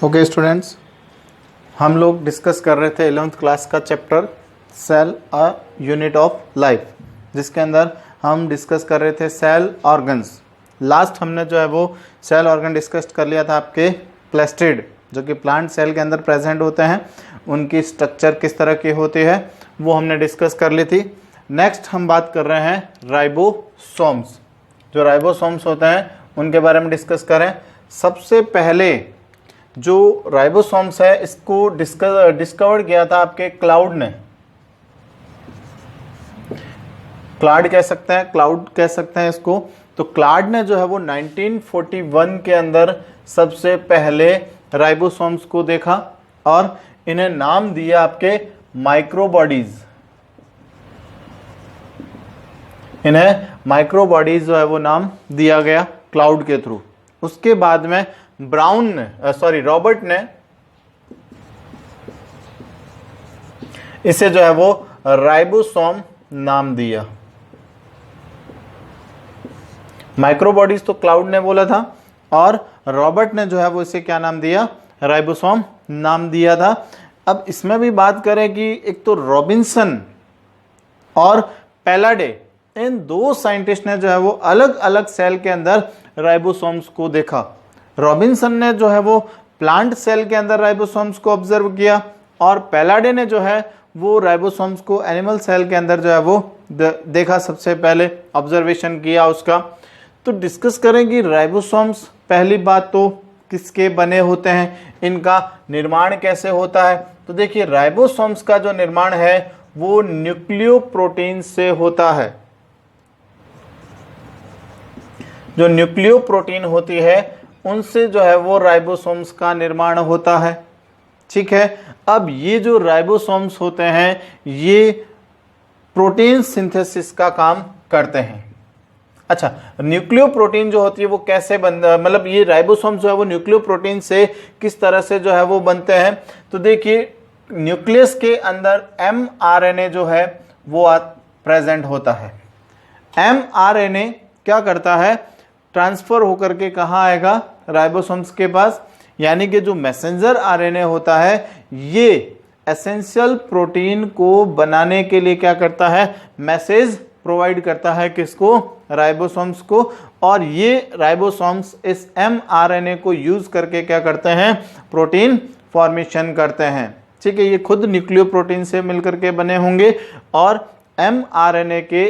Okay students, हम लोग discuss कर रहे थे 11th क्लास का chapter cell a unit of life, जिसके अंदर हम डिस्कस कर रहे थे सेल ऑर्गन्स। लास्ट हमने जो है वो सेल ऑर्गन डिस्कस कर लिया था आपके प्लास्टिड, जो कि प्लांट सेल के अंदर प्रेजेंट होते हैं, उनकी स्ट्रक्चर किस तरह की होती है वो हमने डिस्कस कर ली थी। नेक्स्ट हम बात कर रहे हैं राइबोसोम्स। जो राइबोसोम्स होते हैं उनके बारे में डिस्कस करें। सबसे पहले जो राइबोसोम्स है इसको डिस्कवर किया था आपके क्लाउड ने। क्लाउड कह सकते हैं इसको। तो क्लाउड ने जो है वो 1941 के अंदर सबसे पहले राइबोसोम्स को देखा और इन्हें नाम दिया आपके माइक्रोबॉडीज। इन्हें माइक्रोबॉडीज जो है वो नाम दिया गया क्लाउड के थ्रू। उसके बाद में रॉबर्ट ने इसे जो है वो राइबोसोम नाम दिया। माइक्रोबॉडीज तो क्लाउड ने बोला था और रॉबर्ट ने जो है वो इसे क्या नाम दिया, राइबोसोम नाम दिया था। अब इसमें भी बात करें कि एक तो रॉबिन्सन और पैलाडे, इन दो साइंटिस्ट ने जो है वो अलग अलग सेल के अंदर राइबोसोम्स को देखा। रॉबिन्सन ने जो है वो प्लांट सेल के अंदर राइबोसोम्स को ऑब्जर्व किया और पैलाडे ने जो है वो राइबोसोम्स को एनिमल सेल के अंदर जो है वो देखा, सबसे पहले ऑब्जर्वेशन किया उसका। तो डिस्कस करें कि राइबोसोम्स पहली बात तो किसके बने होते हैं, इनका निर्माण कैसे होता है। तो देखिए, राइबोसोम्स का जो निर्माण है वो न्यूक्लियोप्रोटीन से होता है। जो न्यूक्लियोप्रोटीन होती है उनसे जो है वो राइबोसोम्स का निर्माण होता है। ठीक है, अब ये जो राइबोसोम्स होते हैं ये प्रोटीन सिंथेसिस का काम करते हैं। अच्छा, न्यूक्लियोप्रोटीन जो होती है वो कैसे मतलब ये राइबोसोम्स जो है वो न्यूक्लियोप्रोटीन से किस तरह से जो है वो बनते हैं। तो देखिए, न्यूक्लियस के अंदर mRNA जो है वो प्रेजेंट होता है। mRNA क्या करता है, ट्रांसफर होकर के कहाँ आएगा, राइबोसोम्स के पास। यानी कि जो मैसेंजर आरएनए होता है ये एसेंशियल प्रोटीन को बनाने के लिए क्या करता है, मैसेज प्रोवाइड करता है किसको, राइबोसोम्स को। और ये राइबोसोम्स इस mRNA को यूज करके क्या करते हैं, प्रोटीन फॉर्मेशन करते हैं। ठीक है, ये खुद न्यूक्लियोप्रोटीन से मिलकर के बने होंगे और mRNA के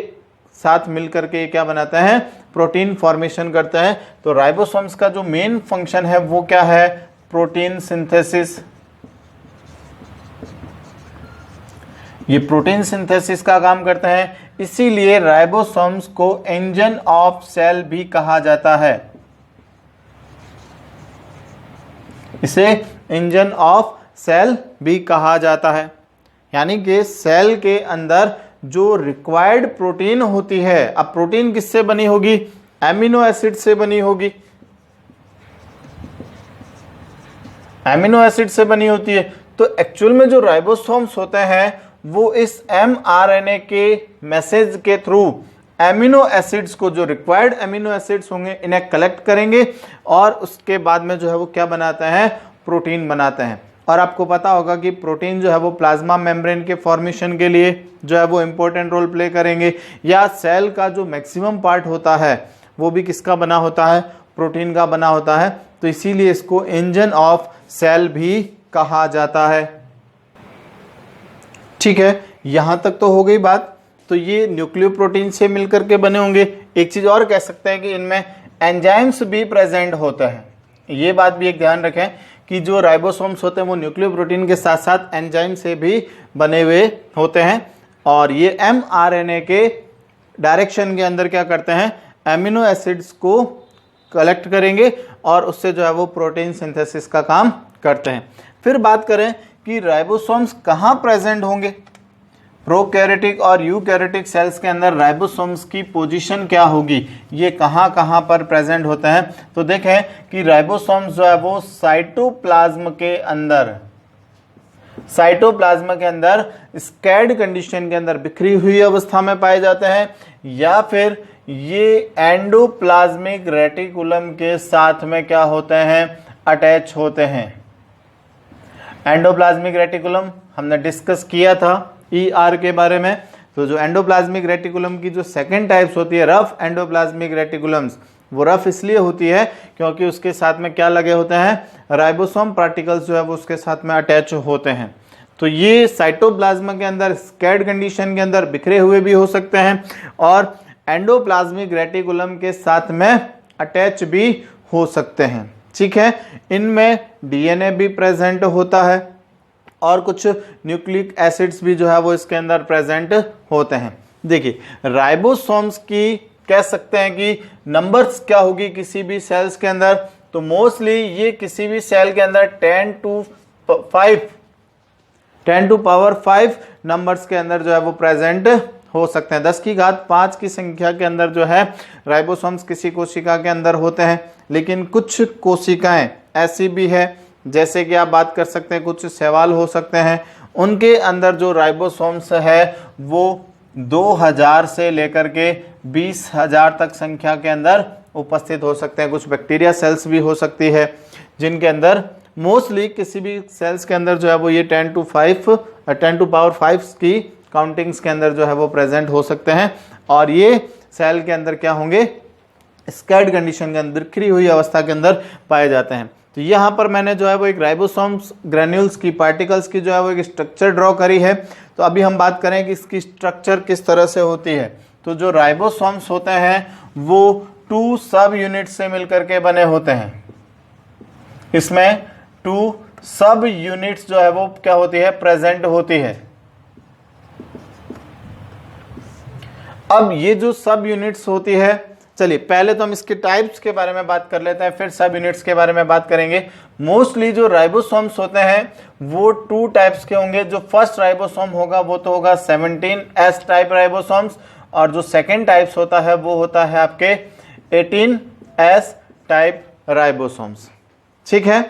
साथ मिलकर के क्या बनाते हैं, प्रोटीन फॉर्मेशन करते हैं। तो राइबोसोम्स का जो मेन फंक्शन है वो क्या है, प्रोटीन सिंथेसिस। ये प्रोटीन सिंथेसिस का काम करते हैं, इसीलिए राइबोसोम्स को इंजन ऑफ सेल भी कहा जाता है। इसे इंजन ऑफ सेल भी कहा जाता है। यानी कि सेल के अंदर जो रिक्वायर्ड प्रोटीन होती है, अब प्रोटीन किससे बनी होगी, एमिनो एसिड से बनी होगी। एमिनो एसिड से बनी होती है। तो एक्चुअल में जो राइबोसोम्स होते हैं वो इस mRNA के मैसेज के थ्रू एमिनो एसिड्स को, जो रिक्वायर्ड एमिनो एसिड्स होंगे, इन्हें कलेक्ट करेंगे और उसके बाद में जो है वो क्या बनाते हैं, प्रोटीन बनाते हैं। और आपको पता होगा कि प्रोटीन जो है वो प्लाज्मा मेम्ब्रेन के फॉर्मेशन के लिए जो है वो इंपॉर्टेंट रोल प्ले करेंगे। या सेल का जो मैक्सिमम पार्ट होता है वो भी किसका बना होता है, प्रोटीन का बना होता है। तो इसीलिए इसको इंजन ऑफ सेल भी कहा जाता है। ठीक है, यहां तक तो हो गई बात। तो ये न्यूक्लियोप्रोटीन से मिलकर के बने होंगे। एक चीज और कह सकते हैं कि इनमें एंजाइम्स भी प्रेजेंट होते हैं। ये बात भी एक ध्यान रखें कि जो राइबोसोम्स होते हैं वो न्यूक्लियोप्रोटीन के साथ साथ एंजाइम से भी बने हुए होते हैं। और ये mRNA के डायरेक्शन के अंदर क्या करते हैं, एमिनो एसिड्स को कलेक्ट करेंगे और उससे जो है वो प्रोटीन सिंथेसिस का काम करते हैं। फिर बात करें कि राइबोसोम्स कहाँ प्रेजेंट होंगे। प्रोकैरियोटिक और यूकैरियोटिक सेल्स के अंदर राइबोसोम्स की पोजीशन क्या होगी, ये कहाँ कहाँ पर प्रेजेंट होते हैं। तो देखें कि राइबोसोम्स जो है वो साइटोप्लाज्म के अंदर स्कैड कंडीशन के अंदर बिखरी हुई अवस्था में पाए जाते हैं, या फिर ये एंडोप्लाज्मिक रेटिकुलम के साथ में क्या होते हैं, अटैच होते हैं। एंडोप्लाज्मिक रेटिकुलम हमने डिस्कस किया था ER के बारे में। तो जो एंडोप्लाज्मिक रेटिकुलम की जो सेकेंड टाइप्स होती है रफ एंडोप्लाज्मिक रेटिकुलम्स, वो रफ इसलिए होती है क्योंकि उसके साथ में क्या लगे होते हैं, राइबोसोम पार्टिकल्स जो है वो उसके साथ में अटैच होते हैं। तो ये साइटोप्लाज्म के अंदर स्कैड कंडीशन के अंदर बिखरे हुए भी हो सकते हैं और एंडोप्लाज्मिक रेटिकुलम के साथ में अटैच भी हो सकते हैं। ठीक है, इनमें DNA भी प्रेजेंट होता है और कुछ न्यूक्लिक एसिड्स भी जो है वो इसके अंदर प्रेजेंट होते हैं। देखिए राइबोसोम्स की कह सकते हैं कि नंबर्स क्या होगी किसी भी सेल्स के अंदर, तो मोस्टली ये किसी भी सेल के अंदर 10 to पावर 5 नंबर्स के अंदर जो है वो प्रेजेंट हो सकते हैं। 10 की घात 5 की संख्या के अंदर जो है राइबोसोम्स किसी कोशिका के अंदर होते हैं। लेकिन कुछ कोशिकाएं ऐसी भी है, जैसे कि आप बात कर सकते हैं कुछ शैवाल हो सकते हैं, उनके अंदर जो राइबोसोम्स है वो 2000 से लेकर के 20,000 तक संख्या के अंदर उपस्थित हो सकते हैं। कुछ बैक्टीरिया सेल्स भी हो सकती है जिनके अंदर मोस्टली किसी भी सेल्स के अंदर जो है वो ये 10 to पावर 5 की काउंटिंग्स के अंदर जो है वो प्रेजेंट हो सकते हैं और ये सेल के अंदर क्या होंगे, स्कैड कंडीशन के अंदर बिखरी हुई अवस्था के अंदर पाए जाते हैं। तो यहाँ पर मैंने जो है वो एक राइबोसोम्स ग्रेन्यूल्स की पार्टिकल्स की जो है वो एक स्ट्रक्चर ड्रॉ करी है। तो अभी हम बात करें कि इसकी स्ट्रक्चर किस तरह से होती है। तो जो राइबोसोम्स होते हैं वो 2 सब यूनिट से मिलकर के बने होते हैं। इसमें 2 सब यूनिट्स जो है वो क्या होती है, प्रेजेंट होती है। अब ये जो सब यूनिट्स होती है, चलिए पहले तो हम इसके टाइप्स के बारे में बात कर लेते हैं, फिर सब यूनिट्स के बारे में बात करेंगे। मोस्टली जो राइबोसोम्स होते हैं वो 2 टाइप्स के होंगे। जो फर्स्ट राइबोसोम होगा वो तो होगा 17S टाइप राइबोसोम्स और जो सेकेंड टाइप्स होता है वो होता है आपके 18S टाइप राइबोसोम्स। ठीक है,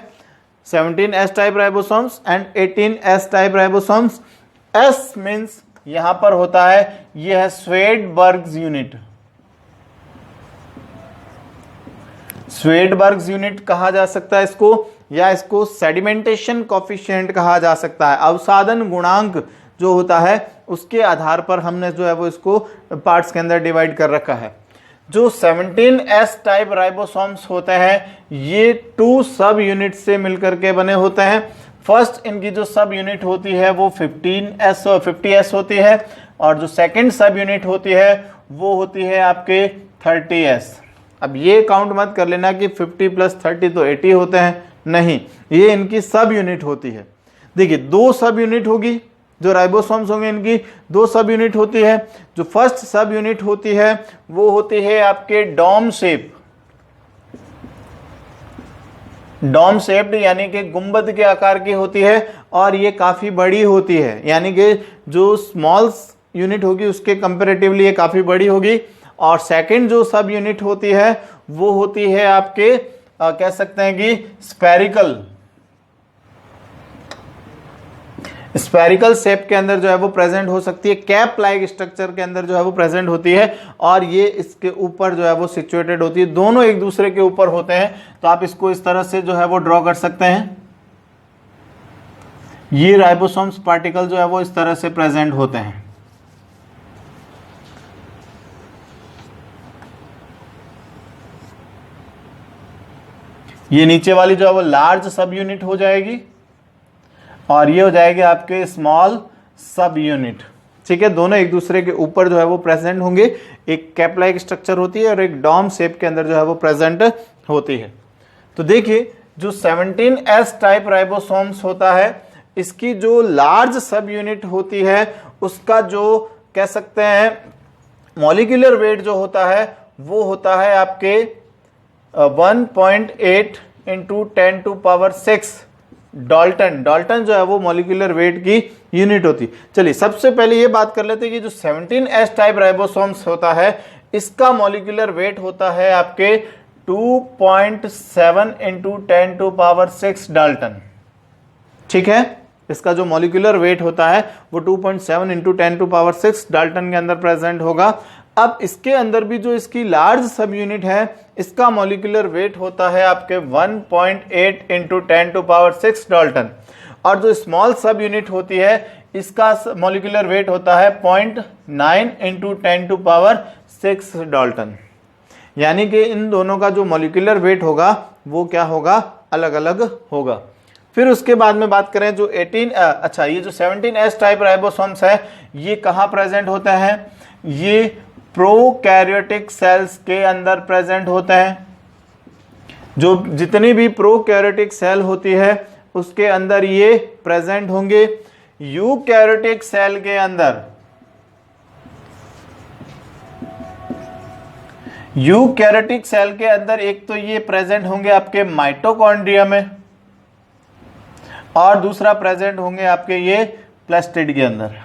17S type ribosomes and 18S type ribosomes. S means यहां पर होता है, यह है स्वेडबर्ग्स यूनिट। स्वेडबर्ग्स यूनिट कहा जा सकता है इसको, या इसको सेडिमेंटेशन कोफिशिएंट कहा जा सकता है। अवसादन गुणांक जो होता है उसके आधार पर हमने जो है वो इसको पार्ट्स के अंदर डिवाइड कर रखा है। जो 17S टाइप राइबोसोम्स होते हैं ये 2 सब यूनिट से मिलकर के बने होते हैं। फर्स्ट इनकी जो सब यूनिट होती है वो 50S होती है और जो सेकंड सब यूनिट होती है वो होती है आपके 30S। अब ये काउंट मत कर लेना कि 50 + 30 तो 80 होते हैं, नहीं, ये इनकी सब यूनिट होती है। देखिए 2 सब यूनिट होगी, जो राइबोसोम्स होंगे इनकी 2 सब यूनिट होती है। जो फर्स्ट सब यूनिट होती है वो होती है आपके डॉम शेप्ड यानी कि गुंबद के आकार की होती है और ये काफी बड़ी होती है, यानी कि जो स्मॉल यूनिट होगी उसके कंपैरेटिवली ये काफी बड़ी होगी। और सेकंड जो सब यूनिट होती है वो होती है आपके कह सकते हैं कि स्फेरिकल शेप के अंदर जो है वो प्रेजेंट हो सकती है, कैप लाइक स्ट्रक्चर के अंदर जो है वो प्रेजेंट होती है और ये इसके ऊपर जो है वो सिचुएटेड होती है। दोनों एक दूसरे के ऊपर होते हैं, तो आप इसको इस तरह से जो है वो ड्रॉ कर सकते हैं। ये राइबोसोम्स पार्टिकल जो है वो इस तरह से प्रेजेंट होते हैं। ये नीचे वाली जो है वो लार्ज सब यूनिट हो जाएगी और ये हो जाएगी आपके स्मॉल सब यूनिट। ठीक है, दोनों एक दूसरे के ऊपर जो है वो प्रेजेंट होंगे। एक कैप लाइक स्ट्रक्चर होती है और एक डॉम शेप के अंदर जो है वो प्रेजेंट होती है। तो देखिए जो 17S टाइप राइबोसोम्स होता है इसकी जो लार्ज सब यूनिट होती है उसका जो कह सकते हैं मॉलिक्यूलर वेट जो होता है वो होता है आपके 1.8 × 10⁻⁶ डाल्टन जो है वो मॉलिक्यूलर वेट की यूनिट होती। चलिए सबसे पहले ये बात कर लेते हैं कि जो 17S टाइप राइबोसोम्स होता है इसका मॉलिक्यूलर वेट होता है आपके 2.7 × 10⁻⁶ डाल्टन। ठीक है, इसका जो मॉलिक्यूलर वेट होता है वो 2.7 × 10⁻⁶ डाल्टन के अंदर प्रेजेंट होगा। अब इसके अंदर भी जो इसकी लार्ज सब यूनिट है इसका मॉलिक्यूलर वेट होता है आपके 1.8 × 10⁻⁶ डाल्टन और जो स्मॉल सब यूनिट होती है इसका मॉलिक्यूलर वेट होता है 0.9 इंटू 10⁻6 डाल्टन। यानी कि इन दोनों का जो मॉलिक्यूलर वेट होगा वो क्या होगा, अलग अलग होगा। फिर उसके बाद में बात करें जो ये जो 17S टाइप राइबोसोम्स है ये कहाँ प्रेजेंट होते हैं, ये प्रोकैरियोटिक सेल्स के अंदर प्रेजेंट होते हैं। जो जितनी भी प्रोकैरियोटिक सेल होती है उसके अंदर ये प्रेजेंट होंगे। यूकैरियोटिक सेल के अंदर, यूकैरियोटिक सेल के अंदर एक तो ये प्रेजेंट होंगे आपके माइटोकॉन्ड्रिया में और दूसरा प्रेजेंट होंगे आपके ये प्लास्टिड के अंदर।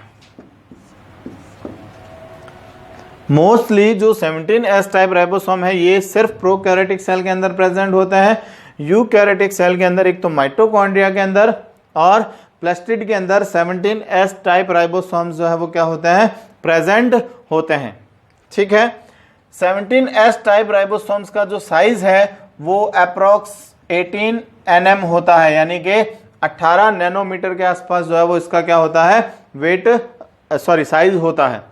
मोस्टली जो 17S टाइप राइबोसोम है ये सिर्फ प्रोकैरियोटिक सेल के अंदर प्रेजेंट होते हैं। यूकैरियोटिक सेल के अंदर एक तो माइटोकॉन्ड्रिया के अंदर और प्लास्टिड के अंदर 17S टाइप राइबोसोम्स जो है वो क्या होते हैं, प्रेजेंट होते हैं। ठीक है, 17S टाइप राइबोसोम्स का जो साइज है वो अप्रोक्स 18 nm होता है, यानी कि 18 नैनोमीटर के आसपास जो है वो इसका क्या होता है, साइज होता है।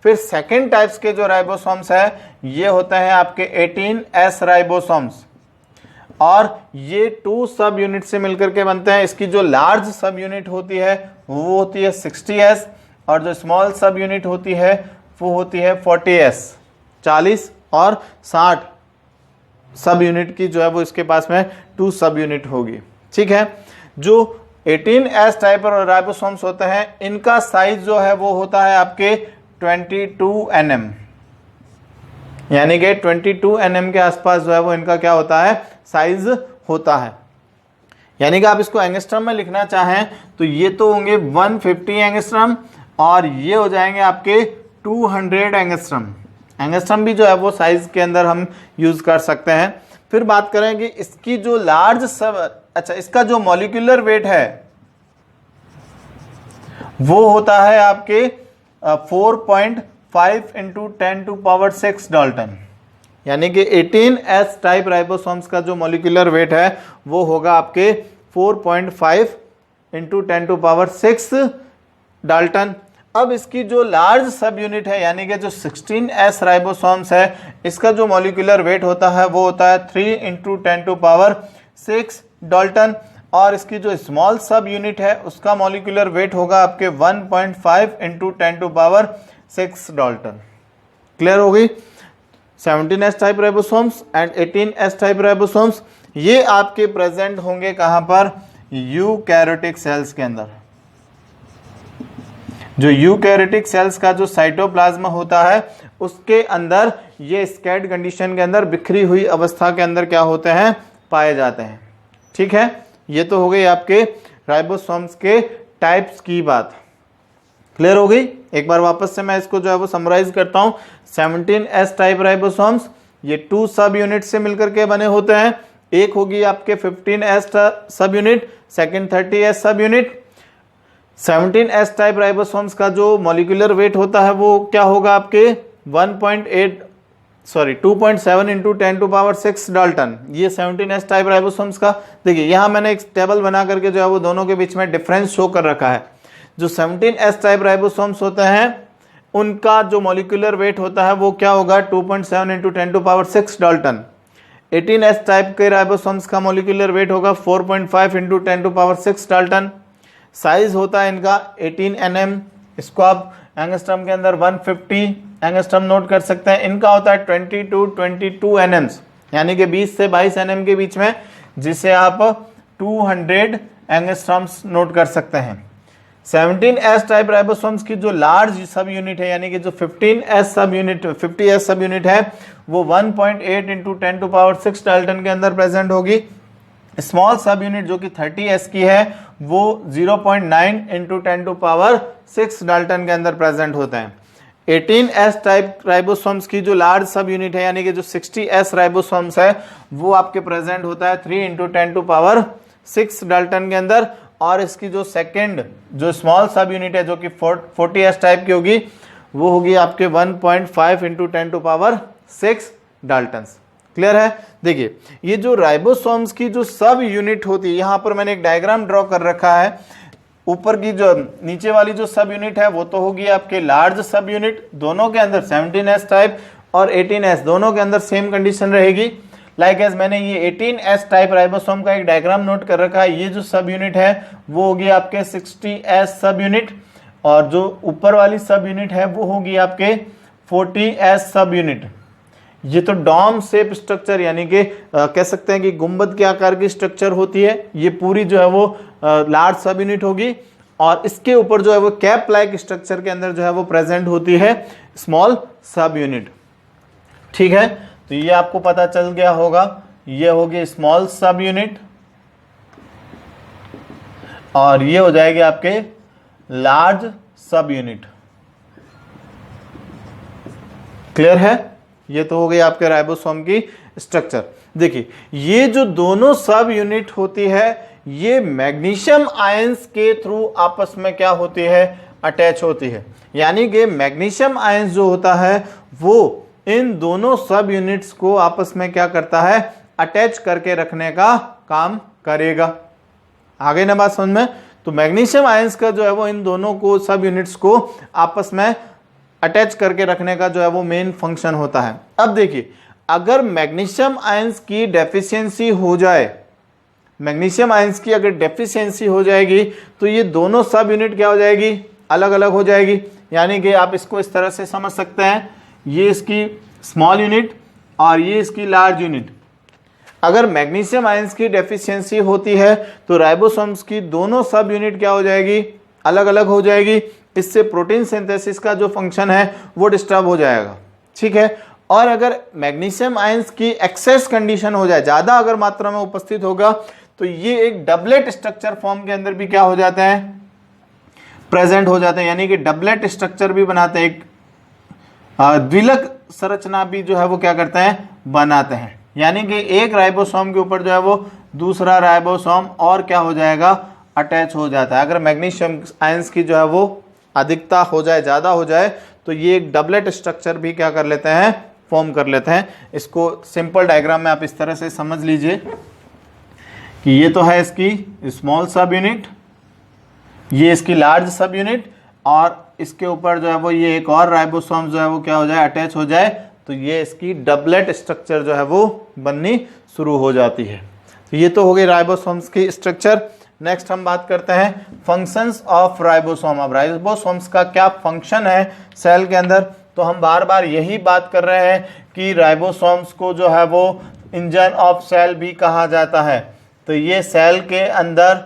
फिर सेकेंड टाइप्स के जो राइबोसोम्स है ये होते हैं आपके 18S राइबोसोम्स और ये 2 सब यूनिट से मिलकर के बनते हैं। इसकी जो लार्ज सब यूनिट होती है वो होती है 60S और जो स्मॉल सब यूनिट होती है वो होती है 40S। 40 और 60 सब यूनिट की जो है वो इसके पास में 2 सब यूनिट होगी। ठीक है, जो 18S टाइप राइबोसोम्स होते हैं इनका साइज जो है वो होता है आपके 22 nm, यानी कि 22 nm के आसपास जो है वो इनका क्या होता है, साइज होता है। यानी कि आप इसको एंगस्ट्रम में लिखना चाहें तो ये तो होंगे 150 एंगस्ट्रम और ये हो जाएंगे आपके 200 एंगस्ट्रम। एंगस्ट्रम भी जो है वो साइज के अंदर हम यूज कर सकते हैं। फिर बात करें कि इसकी जो इसका जो मॉलिक्यूलर वेट है वो होता है आपके 4.5 इंटू 10⁻6 डाल्टन। यानी कि 18S टाइप राइबोसोम्स का जो मॉलिक्यूलर वेट है वो होगा आपके 4.5 इंटू 10⁻6 डाल्टन। अब इसकी जो लार्ज सब यूनिट है यानी कि जो 16S राइबोसोम्स है इसका जो मॉलिक्यूलर वेट होता है वो होता है 3 इंटू 10⁻6 डाल्टन और इसकी जो स्मॉल सब यूनिट है उसका मॉलिक्यूलर वेट होगा आपके 1.5 इंटू 10⁻6 डाल्टन। क्लियर हो गई? 17S type ribosomes and 18S type ribosomes ये आपके प्रेजेंट होंगे कहां पर, यूकैरियोटिक सेल्स के अंदर। जो यूकैरियोटिक सेल्स का जो साइटोप्लाज्म होता है उसके अंदर ये स्कैड कंडीशन के अंदर बिखरी हुई अवस्था के अंदर क्या होते हैं, पाए जाते हैं। ठीक है, ये तो हो गई आपके राइबोसोम्स के टाइप्स की बात। क्लियर हो गई? एक बार वापस से मैं इसको जो है वो समराइज करता हूं। 17S टाइप राइबोसोम्स ये 2 सब यूनिट से मिलकर के बने होते हैं। एक होगी आपके 15S सब यूनिट, सेकंड 30S सब यूनिट। 17S टाइप राइबोसोम्स का जो मॉलिक्यूलर वेट होता है वो क्या होगा आपके 2.7 इंटू 10⁻6 डाल्टन। ये 17S टाइप राइबोसोम्स का, देखिए यहाँ मैंने एक टेबल बना करके जो है वो दोनों के बीच में डिफरेंस शो कर रखा है। जो 17S टाइप राइबोसोम्स होते हैं उनका जो मॉलिक्यूलर वेट होता है वो क्या होगा 2.7 इंटू 10⁻6 डाल्टन। 18S टाइप के राइबोसोम्स का मॉलिक्यूलर वेट होगा 4.5 इंटू 10⁻6 डाल्टन। साइज होता है इनका 18 nm। इसको आप एंगस्ट्रम के अंदर 150 एंगस्ट्रम नोट कर सकते हैं। इनका होता है 22 nm, यानी कि 20 से 22 nm के बीच में, जिसे आप 200 एंगस्ट्रम्स नोट कर सकते हैं। 17S टाइप राइबोसोम्स की जो लार्ज सब यूनिट है यानी कि जो 50S सब यूनिट है वो 1.8 इंटू 10⁻6 डाल्टन के अंदर प्रेजेंट होगी। स्मॉल सब यूनिट जो कि 30S की है वो 0.9 इंटू 10⁻6 डाल्टन के अंदर प्रेजेंट होते हैं। 18S टाइप राइबोसोम्स की जो लार्ज सब यूनिट है यानी कि जो 60S राइबोसोम्स है वो आपके प्रेजेंट होता है 3 इंटू 10⁻6 डाल्टन के अंदर। और इसकी जो सेकंड जो स्मॉल सब यूनिट है जो कि 40S टाइप की होगी वो होगी आपके 1.5 इंटू 10⁻6 डाल्टन। क्लियर है। देखिए ये जो राइबोसोम्स की जो सब यूनिट होती है, यहां पर मैंने एक डायग्राम ड्रॉ कर रखा है। ऊपर की जो नीचे वाली जो सब यूनिट है वो तो होगी आपके लार्ज सब यूनिट, दोनों के अंदर 17S टाइप और 18S दोनों के अंदर सेम कंडीशन रहेगी। लाइक एज मैंने ये 18S टाइप राइबोसोम का एक डायग्राम नोट कर रखा है। ये जो सब यूनिट है वो होगी आपके 60S सब यूनिट, और जो ऊपर वाली सब यूनिट है वो होगी आपके 40S सब यूनिट। ये तो डॉम शेप स्ट्रक्चर यानी कि कह सकते हैं कि गुंबद के आकार की स्ट्रक्चर होती है। ये पूरी जो है वो लार्ज सब यूनिट होगी, और इसके ऊपर जो है वो कैप लाइक स्ट्रक्चर के अंदर जो है वो प्रेजेंट होती है स्मॉल सब यूनिट। ठीक है, तो ये आपको पता चल गया होगा, ये होगी स्मॉल सब यूनिट और ये हो जाएगी आपके लार्ज सब यूनिट। क्लियर है, ये तो हो गई आपके राइबोसोम की स्ट्रक्चर। देखिए ये जो दोनों सब यूनिट होती है ये मैग्नीशियम आयंस के थ्रू आपस में क्या होती है, अटैच होती है। यानी कि मैग्नीशियम आयंस जो होता है वो इन दोनों सब यूनिट्स को आपस में क्या करता है, अटैच करके रखने का काम करेगा। आगे ना बात समझ में। तो मैग्नीशियम आयंस का जो है वो इन दोनों को सब यूनिट्स को आपस में अटैच करके रखने का जो है वो मेन फंक्शन होता है। अब देखिए अगर मैग्नीशियम आयंस की डेफिशिएंसी हो जाए, मैग्नीशियम आयंस की अगर डेफिशिएंसी हो जाएगी तो ये दोनों सब यूनिट क्या हो जाएगी, अलग अलग हो जाएगी। यानी कि आप इसको इस तरह से समझ सकते हैं, ये इसकी स्मॉल यूनिट और ये इसकी लार्ज यूनिट। अगर मैग्नीशियम आयंस की डेफिशिएंसी होती है तो राइबोसोम्स की दोनों सब यूनिट क्या हो जाएगी, अलग अलग हो जाएगी। इससे प्रोटीन सिंथेसिस का जो फंक्शन है वो डिस्टर्ब हो जाएगा। ठीक है, और अगर मैग्नीशियम आयंस की एक्सेस कंडीशन हो जाए, ज्यादा अगर मात्रा में उपस्थित होगा, तो ये एक डबलेट स्ट्रक्चर फॉर्म के अंदर भी क्या हो जाते हैं, प्रेजेंट हो जाते हैं। यानी कि डबलेट स्ट्रक्चर भी बनाते हैं, एक द्विलक संरचना भी जो है वो क्या करते हैं, बनाते हैं। यानी कि एक राइबोसोम के ऊपर जो है वो दूसरा राइबोसोम और क्या हो जाएगा, अटैच हो जाता है। अगर मैग्नीशियम आयंस की जो है वो अधिकता हो जाए, ज्यादा हो जाए, तो ये एक डबलेट स्ट्रक्चर भी क्या कर लेते हैं, फॉर्म कर लेते हैं। इसको सिंपल डायग्राम में आप इस तरह से समझ लीजिए कि ये तो है इसकी स्मॉल सब यूनिट, ये इसकी लार्ज सब यूनिट, और इसके ऊपर जो है वो ये एक और राइबोसोम जो है वो क्या हो जाए, अटैच हो जाए, तो ये इसकी डबलेट स्ट्रक्चर जो है वो बननी शुरू हो जाती है। तो ये तो हो गई राइबोसोम्स की स्ट्रक्चर। नेक्स्ट हम बात करते हैं फंक्शंस ऑफ राइबोसोम। अब राइबोसोम्स का क्या फंक्शन है सेल के अंदर, तो हम बार बार यही बात कर रहे हैं कि राइबोसोम्स को जो है वो इंजन ऑफ सेल भी कहा जाता है। तो ये सेल के अंदर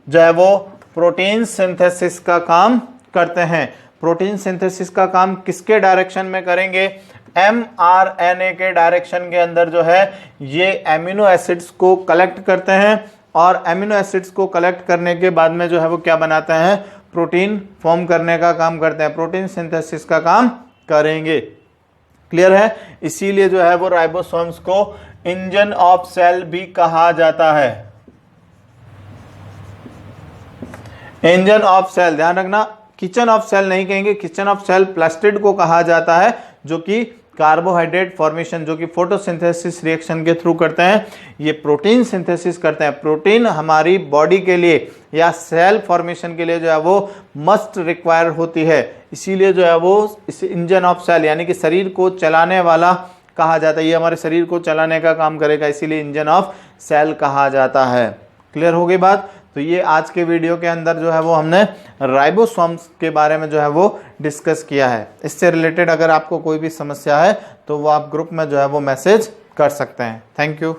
जो है वो प्रोटीन सिंथेसिस का काम करते हैं। प्रोटीन सिंथेसिस का काम किसके डायरेक्शन में करेंगे, mRNA के डायरेक्शन के अंदर जो है ये एमिनो एसिड्स को कलेक्ट करते हैं, और एमिनो एसिड्स को कलेक्ट करने के बाद में जो है वो क्या बनाते हैं, प्रोटीन फॉर्म करने का काम करते हैं, प्रोटीन सिंथेसिस का काम करेंगे। क्लियर है, इसीलिए जो है वो राइबोसोम्स को इंजन ऑफ सेल भी कहा जाता है। इंजन ऑफ सेल, ध्यान रखना, किचन ऑफ सेल नहीं कहेंगे, किचन ऑफ सेल प्लास्टिड को कहा जाता है, जो कि कार्बोहाइड्रेट फॉर्मेशन, जो कि फोटोसिंथेसिस रिएक्शन के थ्रू करते हैं। ये प्रोटीन सिंथेसिस करते हैं। प्रोटीन हमारी बॉडी के लिए या सेल फॉर्मेशन के लिए जो है वो मस्ट रिक्वायर होती है। इसीलिए जो है वो इस इंजन ऑफ सेल यानी कि शरीर को चलाने वाला कहा जाता है। ये हमारे शरीर को चलाने का काम करेगा, इसीलिए इंजन ऑफ सेल कहा जाता है। क्लियर हो गई बात। तो ये आज के वीडियो के अंदर जो है वो हमने राइबोसोम्स के बारे में जो है वो डिस्कस किया है। इससे रिलेटेड अगर आपको कोई भी समस्या है तो वो आप ग्रुप में जो है वो मैसेज कर सकते हैं। Thank you.